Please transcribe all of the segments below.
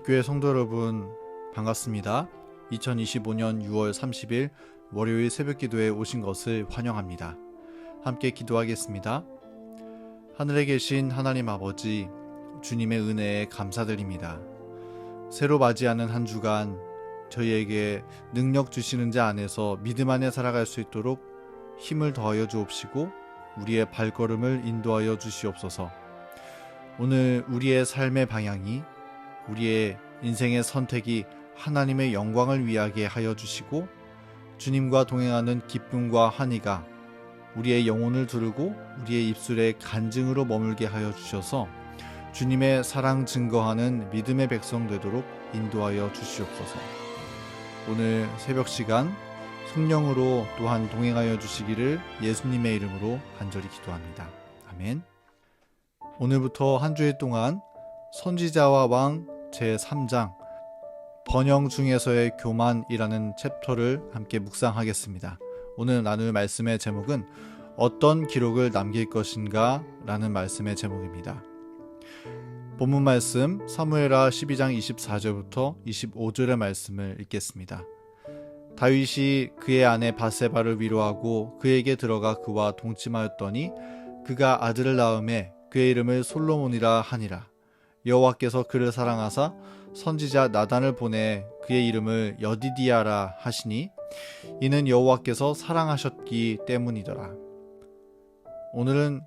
기독교의 성도 여러분, 반갑습니다. 2025년 6월 30일 월요일 새벽기도에 오신 것을 환영합니다. 함께 기도하겠습니다. 하늘에 계신 하나님 아버지, 주님의 은혜에 감사드립니다. 새로 맞이하는 한 주간 저희에게 능력 주시는 자 안에서 믿음 안에 살아갈 수 있도록 힘을 더하여 주옵시고 우리의 발걸음을 인도하여 주시옵소서. 오늘 우리의 삶의 방향이, 우리의 인생의 선택이 하나님의 영광을 위하게 하여 주시고 주님과 동행하는 기쁨과 환희가 우리의 영혼을 두르고 우리의 입술에 간증으로 머물게 하여 주셔서 주님의 사랑 증거하는 믿음의 백성 되도록 인도하여 주시옵소서. 오늘 새벽 시간 성령으로 또한 동행하여 주시기를 예수님의 이름으로 간절히 기도합니다. 아멘. 오늘부터 한 주일 동안 선지자와 왕 제3장 번영 중에서의 교만이라는 챕터를 함께 묵상하겠습니다. 오늘 나눌 말씀의 제목은 어떤 기록을 남길 것인가 라는 말씀의 제목입니다. 본문 말씀 사무엘하 12장 24절부터 25절의 말씀을 읽겠습니다. 다윗이 그의 아내 밧세바를 위로하고 그에게 들어가 그와 동침하였더니 그가 아들을 낳음에 그의 이름을 솔로몬이라 하니라. 여호와께서 그를 사랑하사 선지자 나단을 보내 그의 이름을 여디디야라 하시니 이는 여호와께서 사랑하셨기 때문이더라. 오늘은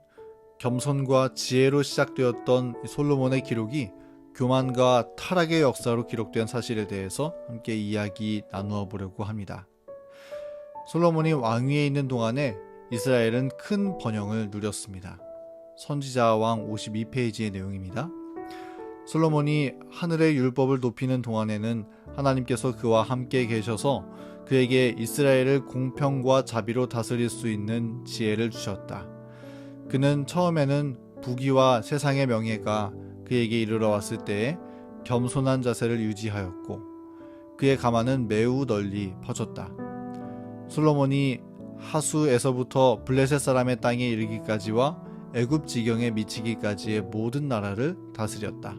겸손과 지혜로 시작되었던 솔로몬의 기록이 교만과 타락의 역사로 기록된 사실에 대해서 함께 이야기 나누어 보려고 합니다. 솔로몬이 왕위에 있는 동안에 이스라엘은 큰 번영을 누렸습니다. 선지자왕 52페이지의 내용입니다. 솔로몬이 하늘의 율법을 높이는 동안에는 하나님께서 그와 함께 계셔서 그에게 이스라엘을 공평과 자비로 다스릴 수 있는 지혜를 주셨다. 그는 처음에는 부귀와 세상의 명예가 그에게 이르러 왔을 때에 겸손한 자세를 유지하였고 그의 가만은 매우 널리 퍼졌다. 솔로몬이 하수에서부터 블레셋 사람의 땅에 이르기까지와 애굽 지경에 미치기까지의 모든 나라를 다스렸다.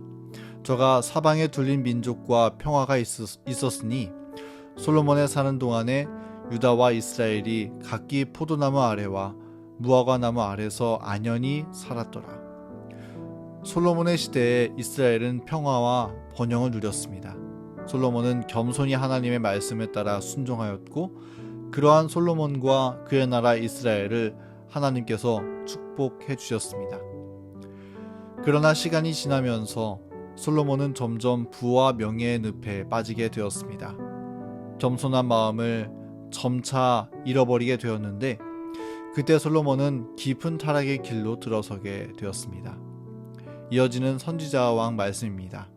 저가 사방에 둘린 민족과 평화가 있었으니 솔로몬의 사는 동안에 유다와 이스라엘이 각기 포도나무 아래와 무화과나무 아래서 안연히 살았더라. 솔로몬의 시대에 이스라엘은 평화와 번영을 누렸습니다. 솔로몬은 겸손히 하나님의 말씀에 따라 순종하였고 그러한 솔로몬과 그의 나라 이스라엘을 하나님께서 축복해 주셨습니다. 그러나 시간이 지나면서 솔로몬은 점점 부와 명예의 늪에 빠지게 되었습니다. 겸손한 마음을 점차 잃어버리게 되었는데 그때 솔로몬은 깊은 타락의 길로 들어서게 되었습니다. 이어지는 선지자왕 말씀입니다.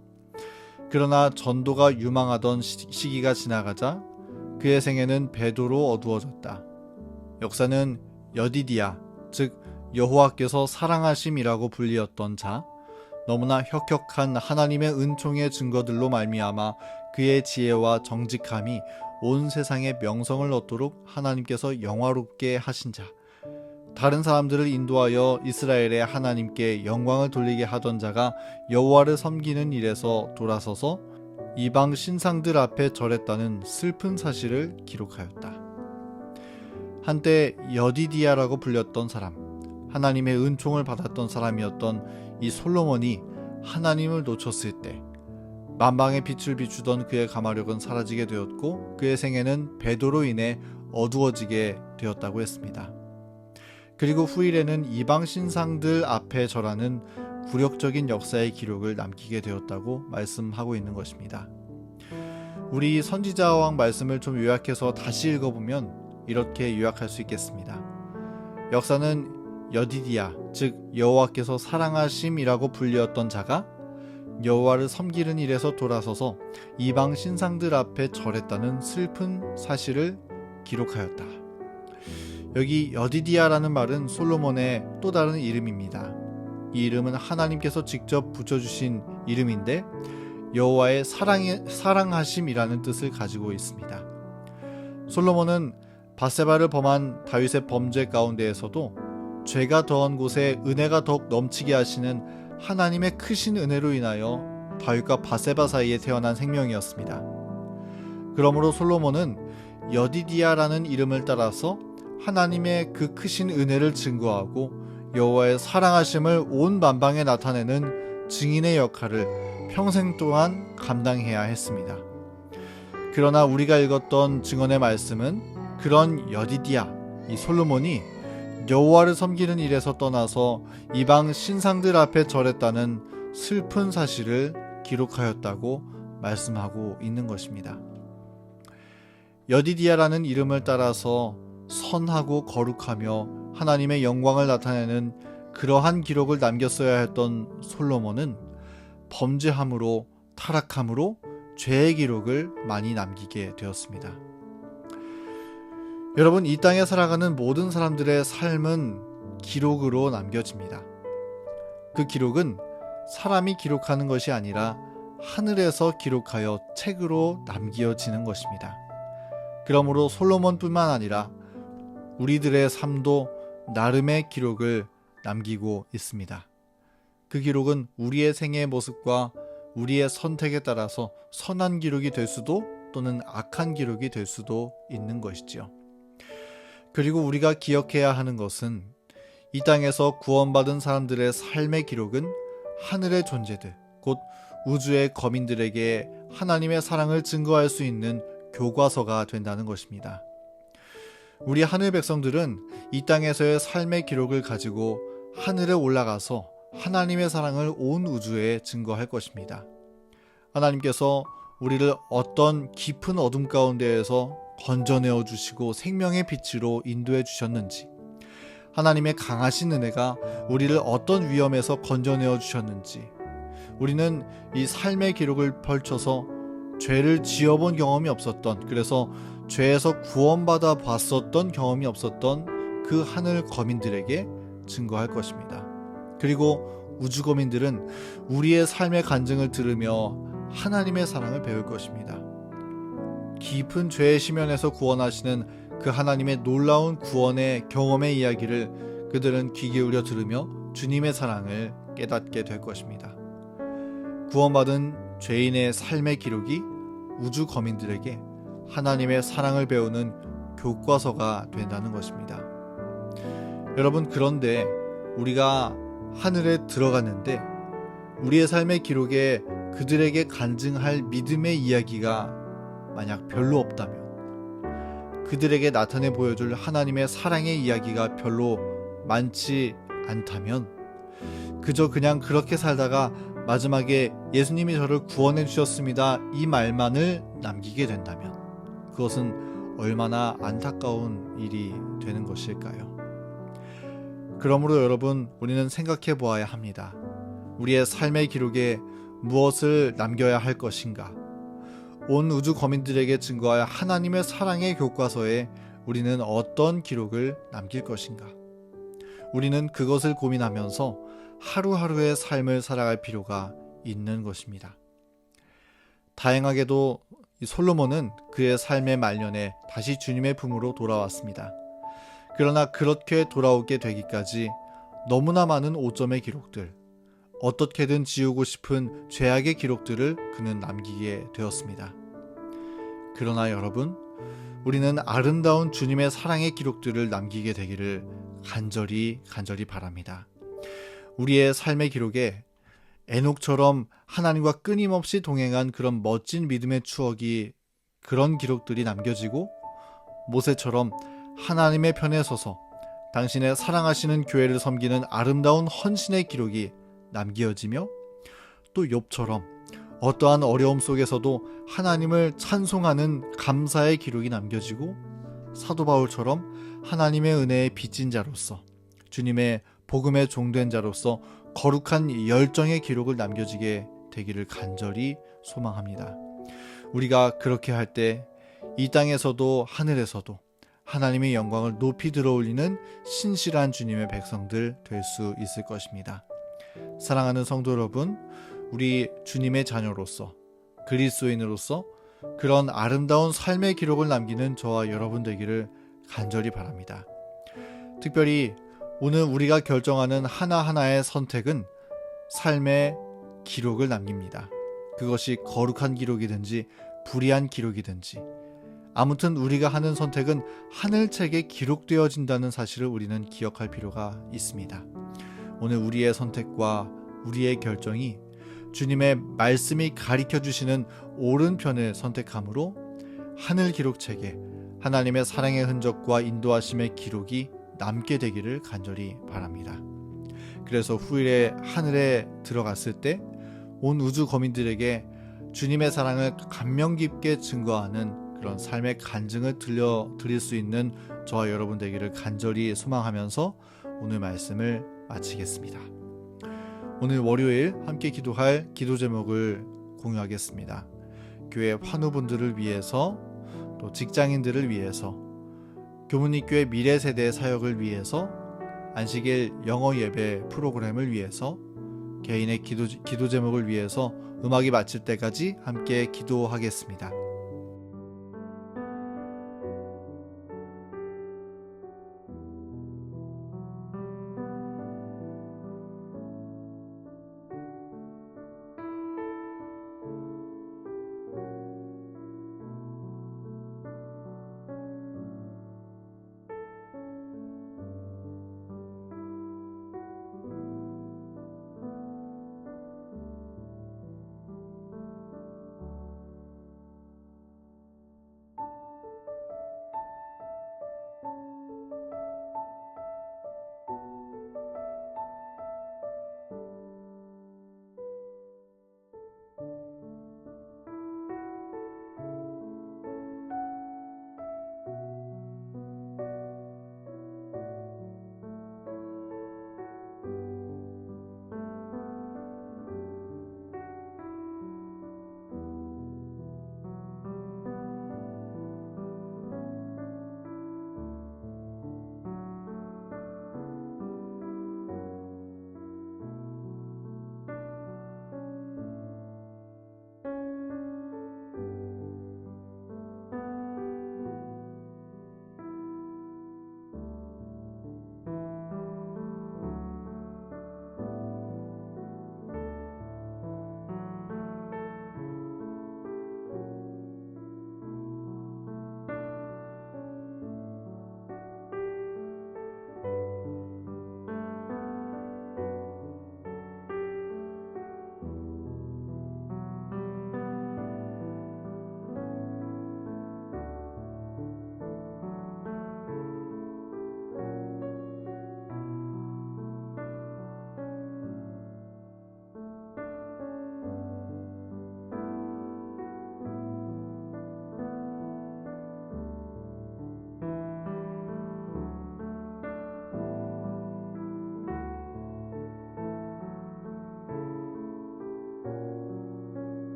그러나 전도가 유망하던 시기가 지나가자 그의 생애는 배도로 어두워졌다. 역사는 여디디야, 즉 여호와께서 사랑하심이라고 불리었던 자, 너무나 혁혁한 하나님의 은총의 증거들로 말미암아 그의 지혜와 정직함이 온 세상에 명성을 얻도록 하나님께서 영화롭게 하신 자, 다른 사람들을 인도하여 이스라엘의 하나님께 영광을 돌리게 하던 자가 여호와를 섬기는 일에서 돌아서서 이방 신상들 앞에 절했다는 슬픈 사실을 기록하였다. 한때 여디디야라고 불렸던 사람, 하나님의 은총을 받았던 사람이었던 이 솔로몬이 하나님을 놓쳤을 때 만방의 빛을 비추던 그의 가마력은 사라지게 되었고 그의 생애는 배도로 인해 어두워지게 되었다고 했습니다. 그리고 후일에는 이방 신상들 앞에 절하는 굴욕적인 역사의 기록을 남기게 되었다고 말씀하고 있는 것입니다. 우리 선지자왕 말씀을 좀 요약해서 다시 읽어보면 이렇게 요약할 수 있겠습니다. 역사는 여디디야, 즉 여호와께서 사랑하심이라고 불리었던 자가 여호와를 섬기는 일에서 돌아서서 이방 신상들 앞에 절했다는 슬픈 사실을 기록하였다. 여기 여디디야라는 말은 솔로몬의 또 다른 이름입니다. 이 이름은 하나님께서 직접 붙여주신 이름인데 여호와의 사랑하심이라는 뜻을 가지고 있습니다. 솔로몬은 밧세바를 범한 다윗의 범죄 가운데에서도 죄가 더한 곳에 은혜가 더욱 넘치게 하시는 하나님의 크신 은혜로 인하여 다윗과 바세바 사이에 태어난 생명이었습니다. 그러므로 솔로몬은 여디디아라는 이름을 따라서 하나님의 그 크신 은혜를 증거하고 여호와의 사랑하심을 온 만방에 나타내는 증인의 역할을 평생 동안 감당해야 했습니다. 그러나 우리가 읽었던 증언의 말씀은 그런 여디디아, 이 솔로몬이 여호와를 섬기는 일에서 떠나서 이방 신상들 앞에 절했다는 슬픈 사실을 기록하였다고 말씀하고 있는 것입니다. 여디디아라는 이름을 따라서 선하고 거룩하며 하나님의 영광을 나타내는 그러한 기록을 남겼어야 했던 솔로몬은 범죄함으로 타락함으로 죄의 기록을 많이 남기게 되었습니다. 여러분, 이 땅에 살아가는 모든 사람들의 삶은 기록으로 남겨집니다. 그 기록은 사람이 기록하는 것이 아니라 하늘에서 기록하여 책으로 남겨지는 것입니다. 그러므로 솔로몬뿐만 아니라 우리들의 삶도 나름의 기록을 남기고 있습니다. 그 기록은 우리의 생애의 모습과 우리의 선택에 따라서 선한 기록이 될 수도 또는 악한 기록이 될 수도 있는 것이지요. 그리고 우리가 기억해야 하는 것은 이 땅에서 구원받은 사람들의 삶의 기록은 하늘의 존재들, 곧 우주의 거민들에게 하나님의 사랑을 증거할 수 있는 교과서가 된다는 것입니다. 우리 하늘 백성들은 이 땅에서의 삶의 기록을 가지고 하늘에 올라가서 하나님의 사랑을 온 우주에 증거할 것입니다. 하나님께서 우리를 어떤 깊은 어둠 가운데에서 건져내어 주시고 생명의 빛으로 인도해 주셨는지, 하나님의 강하신 은혜가 우리를 어떤 위험에서 건져내어 주셨는지, 우리는 이 삶의 기록을 펼쳐서 죄를 지어본 경험이 없었던, 그래서 죄에서 구원받아 봤었던 경험이 없었던 그 하늘 거민들에게 증거할 것입니다. 그리고 우주 거민들은 우리의 삶의 간증을 들으며 하나님의 사랑을 배울 것입니다. 깊은 죄의 심연에서 구원하시는 그 하나님의 놀라운 구원의 경험의 이야기를 그들은 귀 기울여 들으며 주님의 사랑을 깨닫게 될 것입니다. 구원받은 죄인의 삶의 기록이 우주 거민들에게 하나님의 사랑을 배우는 교과서가 된다는 것입니다. 여러분, 그런데 우리가 하늘에 들어갔는데 우리의 삶의 기록에 그들에게 간증할 믿음의 이야기가 만약 별로 없다면, 그들에게 나타내 보여줄 하나님의 사랑의 이야기가 별로 많지 않다면, 그저 그냥 그렇게 살다가 마지막에 예수님이 저를 구원해 주셨습니다, 이 말만을 남기게 된다면 그것은 얼마나 안타까운 일이 되는 것일까요? 그러므로 여러분, 우리는 생각해 보아야 합니다. 우리의 삶의 기록에 무엇을 남겨야 할 것인가? 온 우주 거민들에게 증거할 하나님의 사랑의 교과서에 우리는 어떤 기록을 남길 것인가? 우리는 그것을 고민하면서 하루하루의 삶을 살아갈 필요가 있는 것입니다. 다행하게도 이 솔로몬은 그의 삶의 말년에 다시 주님의 품으로 돌아왔습니다. 그러나 그렇게 돌아오게 되기까지 너무나 많은 오점의 기록들, 어떻게든 지우고 싶은 죄악의 기록들을 그는 남기게 되었습니다. 그러나 여러분, 우리는 아름다운 주님의 사랑의 기록들을 남기게 되기를 간절히 바랍니다. 우리의 삶의 기록에 에녹처럼 하나님과 끊임없이 동행한 그런 멋진 믿음의 추억이, 그런 기록들이 남겨지고, 모세처럼 하나님의 편에 서서 당신의 사랑하시는 교회를 섬기는 아름다운 헌신의 기록이 남겨지며, 또 욥처럼 어떠한 어려움 속에서도 하나님을 찬송하는 감사의 기록이 남겨지고, 사도 바울처럼 하나님의 은혜에 빚진 자로서, 주님의 복음의 종된 자로서 거룩한 열정의 기록을 남겨지게 되기를 간절히 소망합니다. 우리가 그렇게 할 때 이 땅에서도 하늘에서도 하나님의 영광을 높이 들어올리는 신실한 주님의 백성들 될 수 있을 것입니다. 사랑하는 성도 여러분, 우리 주님의 자녀로서, 그리스도인으로서 그런 아름다운 삶의 기록을 남기는 저와 여러분 되기를 간절히 바랍니다. 특별히 오늘 우리가 결정하는 하나하나의 선택은 삶의 기록을 남깁니다. 그것이 거룩한 기록이든지 불의한 기록이든지 아무튼 우리가 하는 선택은 하늘책에 기록되어진다는 사실을 우리는 기억할 필요가 있습니다. 오늘 우리의 선택과 우리의 결정이 주님의 말씀이 가르쳐 주시는 오른편을 선택함으로 하늘 기록책에 하나님의 사랑의 흔적과 인도하심의 기록이 남게 되기를 간절히 바랍니다. 그래서 후일에 하늘에 들어갔을 때 온 우주 거민들에게 주님의 사랑을 감명 깊게 증거하는 그런 삶의 간증을 들려드릴 수 있는 저와 여러분 되기를 간절히 소망하면서 오늘 말씀을 마치겠습니다. 오늘 월요일 함께 기도할 기도 제목을 공유하겠습니다. 교회 환우분들을 위해서, 또 직장인들을 위해서, 교문립교회 미래세대 사역을 위해서, 안식일 영어 예배 프로그램을 위해서, 개인의 기도 제목을 위해서 음악이 마칠 때까지 함께 기도하겠습니다.